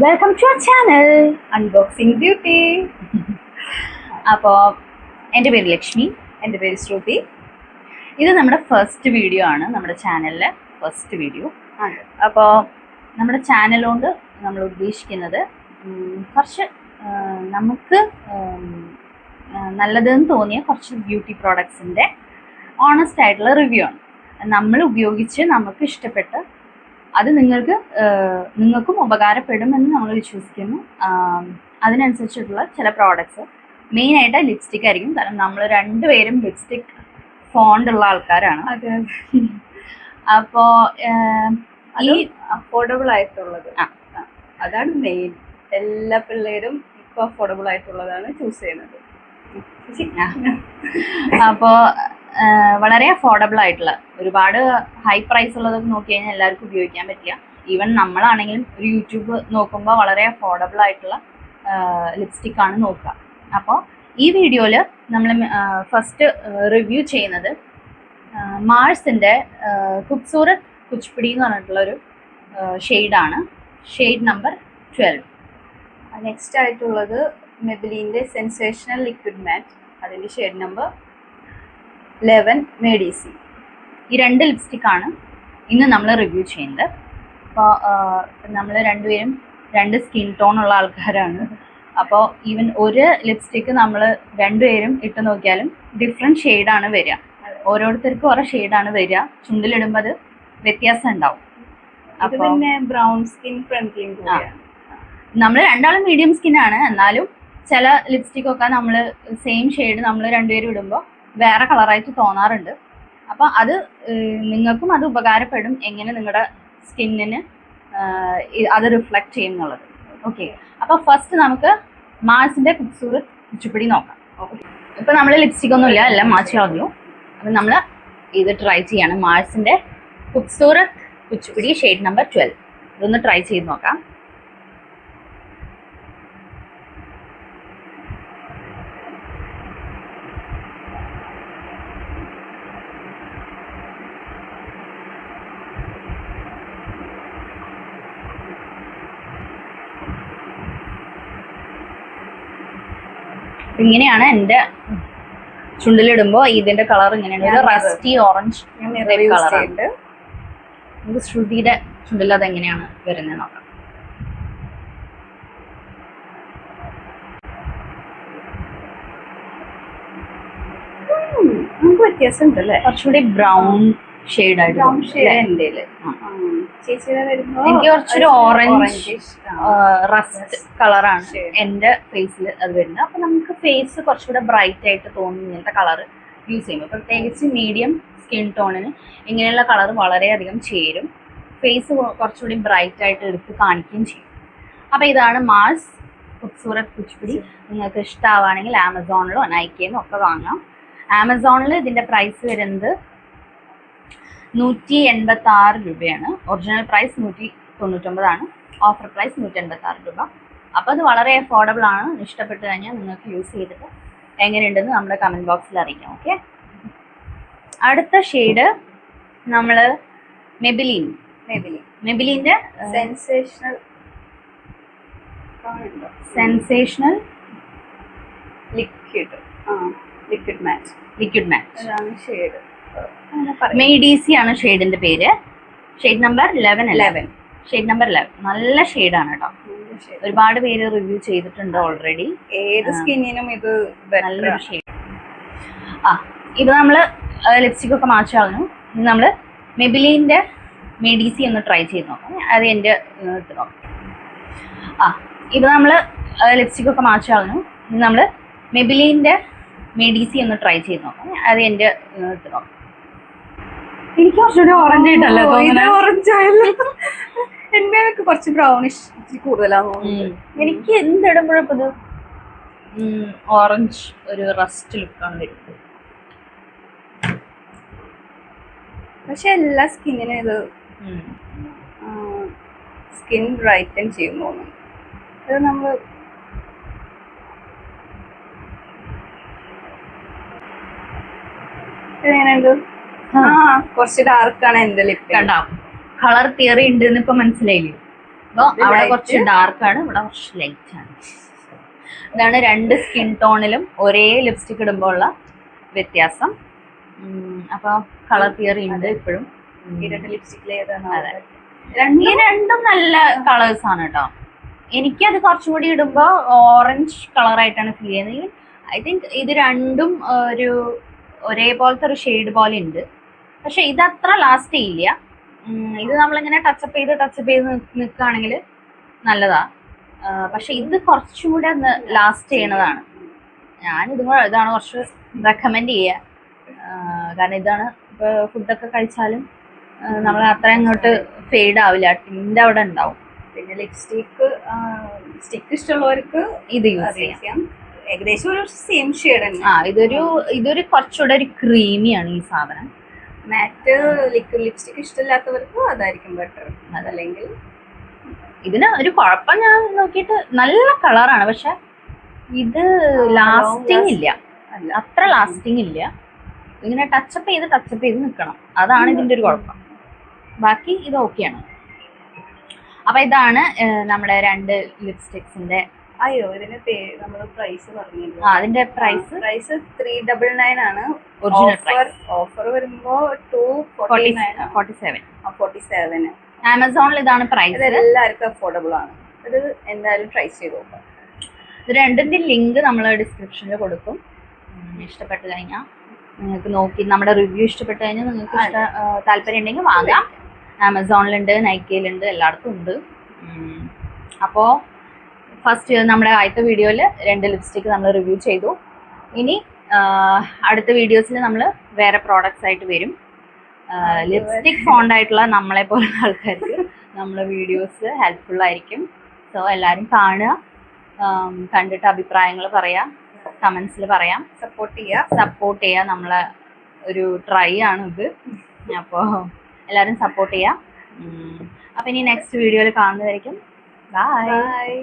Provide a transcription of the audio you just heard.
Welcome to our channel unboxing beauty. അപ്പോൾ എൻ്റെ പേര് ലക്ഷ്മി, എൻ്റെ പേര് ശ്രുതി. ഇത് നമ്മുടെ ഫസ്റ്റ് വീഡിയോ ആണ്, നമ്മുടെ ചാനലിലെ ഫസ്റ്റ് വീഡിയോ. അപ്പോൾ നമ്മുടെ ചാനൽ കൊണ്ട് നമ്മൾ ഉദ്ദേശിക്കുന്നത് കുറച്ച് നമുക്ക് നല്ലതെന്ന് തോന്നിയ കുറച്ച് ബ്യൂട്ടി പ്രോഡക്ട്സിൻ്റെ ഓണസ്റ്റ് ആയിട്ടുള്ള റിവ്യൂ ആണ്. നമ്മൾ ഉപയോഗിച്ച് നമുക്ക് ഇഷ്ടപ്പെട്ട് അത് നിങ്ങൾക്കും ഉപകാരപ്പെടുമെന്ന് നമ്മൾ വിശ്വസിക്കുന്നു. അതിനനുസരിച്ചിട്ടുള്ള ചില പ്രോഡക്ട്സ്, മെയിനായിട്ട് ലിപ്സ്റ്റിക് ആയിരിക്കും. കാരണം നമ്മൾ രണ്ടുപേരും ലിപ്സ്റ്റിക് ഫോണ്ടുള്ള ആൾക്കാരാണ്. അപ്പോൾ ഈ അഫോർഡബിൾ ആയിട്ടുള്ളത് അതാണ് മെയിൻ. എല്ലാ പിള്ളേരും ഇപ്പോൾ അഫോർഡബിൾ ആയിട്ടുള്ളതാണ് ചൂസ് ചെയ്യുന്നത്. അപ്പോൾ വളരെ അഫോർഡബിൾ ആയിട്ടുള്ള, ഒരുപാട് ഹൈ പ്രൈസ് ഉള്ളതൊക്കെ നോക്കി കഴിഞ്ഞാൽ എല്ലാവർക്കും ഉപയോഗിക്കാൻ പറ്റില്ല. ഈവൻ നമ്മളാണെങ്കിലും ഒരു യൂട്യൂബ് നോക്കുമ്പോൾ വളരെ അഫോർഡബിൾ ആയിട്ടുള്ള ലിപ്സ്റ്റിക് ആണ് നോക്കുക. അപ്പോൾ ഈ വീഡിയോയിൽ നമ്മൾ ഫസ്റ്റ് റിവ്യൂ ചെയ്യുന്നത് മാർസിൻ്റെ ഖൂബ്സൂരത് കുച്ച്പിടി എന്ന് പറഞ്ഞിട്ടുള്ളൊരു ഷെയ്ഡാണ്. Shade number 12. നെക്സ്റ്റ് ആയിട്ടുള്ളത് മെബിലിൻ്റെ സെൻസേഷണൽ ലിക്വിഡ് മാറ്റ്, അതിൻ്റെ ഷെയ്ഡ് നമ്പർ 11 മേഡീസി. ഈ രണ്ട് ലിപ്സ്റ്റിക്കാണ് ഇന്ന് നമ്മൾ റിവ്യൂ ചെയ്യുന്നത്. അപ്പോൾ നമ്മൾ രണ്ടുപേരും രണ്ട് സ്കിൻ ടോൺ ഉള്ള ആൾക്കാരാണ്. അപ്പോൾ ഈവൻ ഒരു ലിപ്സ്റ്റിക്ക് നമ്മൾ രണ്ടുപേരും ഇട്ട് നോക്കിയാലും ഡിഫറെൻറ്റ് ഷെയ്ഡാണ് വരിക. ഓരോരുത്തർക്കും ഓരോ ഷെയ്ഡാണ് വരിക. ചുണ്ടിലിടുമ്പോൾ അത് വ്യത്യാസം ഉണ്ടാവും. അപ്പോൾ പിന്നെ ബ്രൗൺ സ്കിൻ ഫ്രണ്ട്ലി. നമ്മൾ രണ്ടാളും മീഡിയം സ്കിന്നാണ്. എന്നാലും ചില ലിപ്സ്റ്റിക്കൊക്കെ നമ്മൾ സെയിം ഷെയ്ഡ് നമ്മൾ രണ്ടുപേരും ഇടുമ്പോൾ വേറെ കളറായിട്ട് തോന്നാറുണ്ട്. അപ്പോൾ അത് നിങ്ങൾക്കും അത് ഉപകാരപ്പെടും, എങ്ങനെ നിങ്ങളുടെ സ്കിന്നിന് അത് റിഫ്ലക്റ്റ് ചെയ്യും എന്നുള്ളത്. ഓക്കെ, അപ്പോൾ ഫസ്റ്റ് നമുക്ക് മാർസിൻ്റെ ഖൂബ്സൂരത് കുച്ചിപ്പിടി നോക്കാം. ഓക്കെ, ഇപ്പോൾ നമ്മൾ ലിപ്സ്റ്റിക് ഒന്നുമില്ല, എല്ലാം മാച്ച് കളഞ്ഞു. അപ്പം നമ്മൾ ഇത് ട്രൈ ചെയ്യാണ്. മാർസിൻ്റെ ഖൂബ്സൂരത് കുച്ചിപ്പിടി ഷെയ്ഡ് നമ്പർ 12. ഇതൊന്ന് ട്രൈ ചെയ്ത് നോക്കാം. ഇങ്ങനെയാണ് എൻ്റെ ചുണ്ടിലിടുമ്പോൾ ഇതിന്റെ കളർ ഇങ്ങനെയാണ്. ഒരു റസ്റ്റി ഓറഞ്ച് കളറുണ്ട്. നമുക്ക് ശ്രുതിയുടെ ചുണ്ടിൽ അതെങ്ങനെയാണ് വരുന്നത് നോക്കാം. നമുക്ക് വ്യത്യാസം ഉണ്ടല്ലേ? കുറച്ചുകൂടി ബ്രൗൺ ഷെയ്ഡ് ആയിട്ട്. എനിക്ക് കുറച്ചൊരു ഓറഞ്ച് റസ്റ്റ് കളറാണ് എൻ്റെ ഫേസിൽ അത് വരുന്നത്. അപ്പൊ നമുക്ക് ഫേസ് കുറച്ചുകൂടെ ബ്രൈറ്റ് ആയിട്ട് തോന്നുന്ന ഇങ്ങനത്തെ കളർ യൂസ് ചെയ്യുമ്പോൾ, പ്രത്യേകിച്ച് മീഡിയം സ്കിൻ ടോണിന് ഇങ്ങനെയുള്ള കളർ വളരെയധികം ചേരും. ഫേസ് കുറച്ചുകൂടി ബ്രൈറ്റ് ആയിട്ട് എടുത്ത് കാണിക്കുകയും ചെയ്യും. അപ്പൊ ഇതാണ് മാർസ് ഖൂബ്സൂരത് കുച്ചിപ്പിടി. നിങ്ങൾക്ക് ഇഷ്ടമാവുകയാണെങ്കിൽ ആമസോണിലോ നൈക്കയിലും ഒക്കെ വാങ്ങാം. ആമസോണിൽ ഇതിന്റെ പ്രൈസ് വരുന്നത് 186 രൂപയാണ്. ഒറിജിനൽ പ്രൈസ് 199 ഓഫർ പ്രൈസ് 186 രൂപ. അപ്പോൾ അത് വളരെ അഫോർഡബിൾ ആണ്. ഇഷ്ടപ്പെട്ട് കഴിഞ്ഞാൽ നിങ്ങൾക്ക് യൂസ് ചെയ്തിട്ട് എങ്ങനെയുണ്ടെന്ന് നമ്മുടെ കമൻറ്റ് ബോക്സിൽ അറിയിക്കാം. ഓക്കെ, അടുത്ത ഷെയ്ഡ് നമ്മൾ മെബിലിൻ്റെ സെൻസേഷണൽ ലിക്വിഡ് മാറ്റ് അതാണ് ഷെയ്ഡ്. മേഡീസി ആണ് ഷെയ്ഡിന്റെ പേര്. Shade number 11. ഷെയ്ഡ് നമ്പർ 11 നല്ല ഷെയ്ഡാണ് കേട്ടോ. ഒരുപാട് പേര് റിവ്യൂ ചെയ്തിട്ടുണ്ട് ഓൾറെഡി. ഏത് സ്കിന്നിനും ഇത് നല്ലൊരു ഷെയ്ഡ്. ഇത് നമ്മൾ ലിപ്സ്റ്റിക് ഒക്കെ മാച്ച് കളഞ്ഞു. ഇത് നമ്മൾ മെബിലിൻ്റെ മേഡീസി ഒന്ന് ട്രൈ ചെയ്ത് നോക്കാം. അത് എൻ്റെ ഇട്ട് നോക്കാം. ഇത് നമ്മൾ ലിപ്സ്റ്റിക് ഒക്കെ മാച്ച് കളഞ്ഞു. ഇത് നമ്മൾ മെബിലിൻ്റെ മേഡീസി ഒന്ന് ട്രൈ ചെയ്ത് നോക്കാം. അത് എൻ്റെ ഇട്ട് നോക്കാം. എനിക്ക് കുറച്ചുകൂടി ഓറഞ്ച് ആയിട്ടല്ല ഓറഞ്ച് ആയല്ലോ. എന്റെ കുറച്ച് ബ്രൗണിഷ് കൂടുതലാന്ന് തോന്നുന്നു. എനിക്ക് എന്തിടുമ്പോഴും ഇപ്പൊ ഇത് ഓറഞ്ച് ഒരു റസ്റ്റ് ലുക്കാണ് വരുന്നത്. പക്ഷെ എല്ലാ സ്കിന്നിനും ഇത് സ്കിൻ ബ്രൈറ്റൻ ചെയ്യും തോന്നുന്നു. ഇത് നമ്മൾ എങ്ങനെയുണ്ട്? കുറച്ച് ഡാർക്കാണ് എന്റെ ലിപ്പ്. കണ്ടോ, കളർ തിയറി ഉണ്ട് ഇപ്പൊ മനസ്സിലായില്ലേ? അപ്പോൾ ഇത് അവിടെ light. കുറച്ച് ഡാർക്കാണ്, ഇവിടെ കുറച്ച് ലൈറ്റ് ആണ്. ഇതാണ് രണ്ട് സ്കിൻ ടോണിലും ഒരേ ലിപ്സ്റ്റിക് ഇടുമ്പോൾ ഉള്ള വ്യത്യാസം. അപ്പോൾ കളർ തിയറി ഉണ്ട് ഇപ്പോഴും. ഈ രണ്ട് ലിപ്സ്റ്റിക്കിൽ ഏതാണ്? അതെ, ഈ രണ്ടും നല്ല കളേഴ്സ് ആണ് കേട്ടോ. എനിക്കത് കുറച്ചുകൂടി ഇടുമ്പോൾ ഓറഞ്ച് കളറായിട്ടാണ് ഫീൽ ചെയ്യുന്നത്. ഐ തിങ്ക് ഇത് രണ്ടും ഒരു ഒരേപോലത്തെ ഒരു ഷെയ്ഡ് പോലെ ഉണ്ട്. പക്ഷെ ഇത് അത്ര ലാസ്റ്റ് ചെയ്യില്ല. ഇത് നമ്മളിങ്ങനെ ടച്ചപ്പ് ചെയ്ത് നിൽക്കുകയാണെങ്കിൽ നല്ലതാ. പക്ഷെ ഇത് കുറച്ചും കൂടെ ലാസ്റ്റ് ചെയ്യണതാണ്. ഇതാണ് കുറച്ച് റെക്കമെൻഡ് ചെയ്യുക. കാരണം ഇതാണ് ഇപ്പോൾ ഫുഡൊക്കെ കഴിച്ചാലും നമ്മൾ അത്ര അങ്ങോട്ട് ഫെയ്ഡ് ആവില്ല, ടിൻ്റെ അവിടെ ഉണ്ടാവും. പിന്നെ സ്റ്റിക്ക് ഇഷ്ടമുള്ളവർക്ക് ഇത് യൂസ് ചെയ്യാം. ഏകദേശം ഒരു സെയിം ഷെയ്ഡ് തന്നെ. ഇതൊരു കുറച്ചുകൂടെ ഒരു ക്രീമിയാണ് ഈ സാധനം. മാറ്റ് ലിക്വിഡ് ലിപ്സ്റ്റിക് ഇഷ്ടമില്ലാത്തവർക്ക് അതായിരിക്കും ബെറ്റർ. അതല്ലെങ്കിൽ ഇതിന് ഒരു കുഴപ്പം ഞാൻ നോക്കിയിട്ട് നല്ല കളറാണ്, പക്ഷെ ഇത് ലാസ്റ്റിംഗ് ഇല്ല, അത്ര ലാസ്റ്റിംഗ് ഇല്ല. ഇങ്ങനെ ടച്ചപ്പ് ചെയ്ത് നിൽക്കണം, അതാണ് ഇതിൻ്റെ ഒരു കുഴപ്പം. ബാക്കി ഇത് ഓക്കെയാണ്. അപ്പൊ ഇതാണ് നമ്മുടെ രണ്ട് ലിപ്സ്റ്റിക്സിന്റെ. അയ്യോ, ഇതിന്റെ നമ്മൾ പ്രൈസ് പറഞ്ഞില്ല. അതിന്റെ പ്രൈസ് 399 ആണ്. Original price. ഓഫർ വരുമ്പോ 247. ആമസോണിൽ ഇതാണ് പ്രൈസ്. എല്ലാവർക്കും അഫോർഡബിൾ ആണ്. ഇത് എന്തായാലും ട്രൈ ചെയ്ത് നോക്കാം. ഇത് രണ്ടിന്റെ ലിങ്ക് നമ്മൾ ഡിസ്ക്രിപ്ഷനിൽ കൊടുക്കും. ഇഷ്ടപ്പെട്ട് കഴിഞ്ഞാൽ നിങ്ങൾക്ക് നോക്കി നമ്മുടെ റിവ്യൂ ഇഷ്ടപ്പെട്ട് കഴിഞ്ഞാൽ നിങ്ങൾക്ക് താല്പര്യം ഉണ്ടെങ്കിൽ വാങ്ങാം. ആമസോണിലുണ്ട്, നൈക്കയിലുണ്ട്, എല്ലായിടത്തും ഉണ്ട്. അപ്പോൾ ഫസ്റ്റ് നമ്മുടെ ആദ്യത്തെ വീഡിയോയിൽ 2 ലിപ്സ്റ്റിക്ക് നമ്മൾ റിവ്യൂ ചെയ്തു. ഇനി അടുത്ത വീഡിയോസിൽ നമ്മൾ വേറെ പ്രോഡക്റ്റ്സ് ആയിട്ട് വരും. ലിപ്സ്റ്റിക് ഫോണ്ട് ആയിട്ടുള്ള നമ്മളെ പോലുള്ള ആൾക്കാർക്ക് നമ്മളെ വീഡിയോസ് ഹെൽപ്ഫുൾ ആയിരിക്കും. സോ എല്ലാവരും കാണുക, കണ്ടിട്ട് അഭിപ്രായങ്ങൾ പറയാം, കമൻസിൽ പറയാം, സപ്പോർട്ട് ചെയ്യുക. നമ്മളെ ഒരു ട്രൈ ആണ് ഇത്. അപ്പോൾ എല്ലാവരും സപ്പോർട്ട് ചെയ്യാം. അപ്പം ഇനി നെക്സ്റ്റ് വീഡിയോയിൽ കാണുന്നതായിരിക്കും. ബൈ.